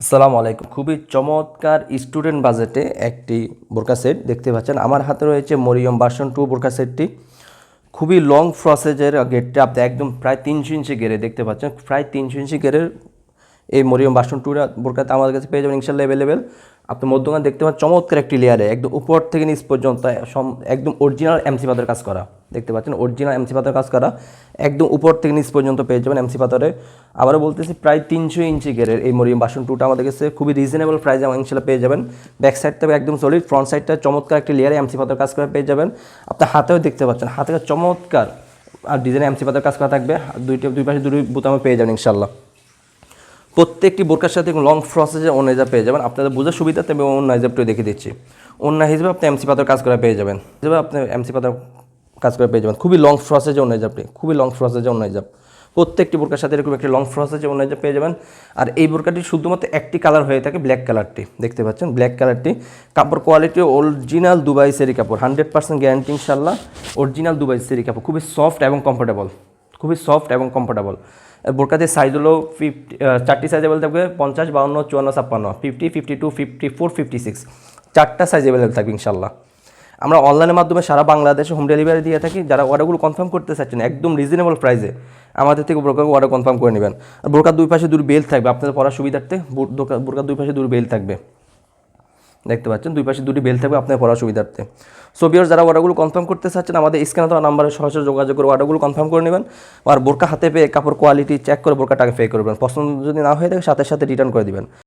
আসসালামু আলাইকুম। খুবই চমৎকার স্টুডেন্ট বাজেটে একটি বোরকা সেট দেখতে পাচ্ছেন। আমার হাতে রয়েছে মরিয়ম ভার্সন 2 বোরকা সেটটি। খুবই লং প্রসেজের গেটটা আপনি একদম প্রায় 300 ইঞ্চি গেরে দেখতে পাচ্ছেন। প্রায় 300 ইঞ্চি গেরের এই মরিয়ম ভার্সন 2 বোরকাতে আমাদের কাছে পেয়ে যাবেন ইনশাল্লাহ অ্যাভেলেবেল। আপনি মধ্যখানে দেখতে পাচ্ছেন চমৎকার একটি লেয়ারে একদম উপর থেকে নিচ পর্যন্ত একদম অরিজিনাল এমসি পাথরের কাজ করা দেখতে পাচ্ছেন। অরিজিনাল এমসি পাথরের কাজ করা একদম উপর থেকে নিচ পর্যন্ত পেয়ে যাবেন এমসি পাথরে। আবারও বলতেছি প্রায় 300 ইঞ্চি গেরের এই মরিয়ম ভার্সন 2টা আমাদের কাছে খুবই রিজনেবল প্রাইসে ইনশাল্লাহ পেয়ে যাবেন। ব্যাক সাইড থেকে একদম সলিড, ফ্রন্ট সাইডটা চমৎকার একটি লেয়ারে এমসি পাথরের কাজ করে পেয়ে যাবেন। আপনার হাতেও দেখতে পাচ্ছেন হাতে চমৎকার আর ডিজাইনে এমসি পাথরের কাজ করা থাকবে। দুই পাশে দুই বোতামে পেয়ে যাবেন ইনশাল্লাহ। প্রত্যেকটি বোরকার সাথে লং প্রসেসে ওনাইজাব পেয়ে যাবেন। আপনাদের বোঝার সুবিধাতে আমি ওনাইজাবটা দেখে দিচ্ছি। ওনা হিসেবে আপনি এমসি পাথর কাজ করে পেয়ে যাবেন, হিসেবে আপনি এমসি পাথর কাজ করে পেয়ে যাবেন। খুবই লং প্রসেসে ওনাইজাবটি, খুবই লং প্রসেসে ওনাইজাব। প্রত্যেকটি বোরকার সাথে এরকম একটি লং প্রসেসে ওনাইজাব পেয়ে যাবেন। আর এই বোরকাটি শুধুমাত্র একটি কালার হয়ে থাকে, ব্ল্যাক কালারটি দেখতে পাচ্ছেন। ব্ল্যাক কালারটি কাপড় কোয়ালিটি অরিজিনাল দুবাই সেরি কাপড়, 100% গ্যারান্টি ইনশাল্লাহ। অরিজিনাল দুবাই সেরি কাপড়, খুবই সফট এবং কমফোর্টেবল, খুবই সফট এবং কমফোর্টেবল। বোরকাতে সাইজ হলো 4টি সাইজ অ্যাভেলেবল থাকবে, 50, 52, 54, 56, 50, 52, 54, 56, 4টা সাইজ অ্যাভেলেবল থাকবে ইনশাল্লাহ। আমরা অনলাইনের মাধ্যমে সারা বাংলাদেশে হোম ডেলিভারি দিয়ে থাকি। যারা অর্ডারগুলো কনফার্ম করতে চাচ্ছেন একদম রিজনেবল প্রাইসে আমাদের থেকে বোরকার অর্ডার কনফার্ম করে নেবেন। আর বোরকার দুই পাশে দুই বেল্ট থাকবে আপনাদের পড়ার সুবিধার্থে। বোরকার দুই পাশে দুই বেল্ট থাকবে দেখতে পাচ্ছেন, দুই পাশে দুটি বেল থাকবে আপনার পড়ার সুবিধার্থে। সো ভিউয়ার্স, যারা অর্ডারগুলো কনফার্ম করতে চাচ্ছেন আমাদের স্ক্যানে দেওয়া নাম্বারে সরাসরি যোগাযোগ করে অর্ডারগুলো কনফার্ম করে নেবেন। আর বোরকা হাতে পেয়ে কাপড় কোয়ালিটি চেক করে বোরকাটাকে পে করবেন। পছন্দ যদি না হয়ে থাকে সাথে সাথে রিটার্ন করে দিবেন।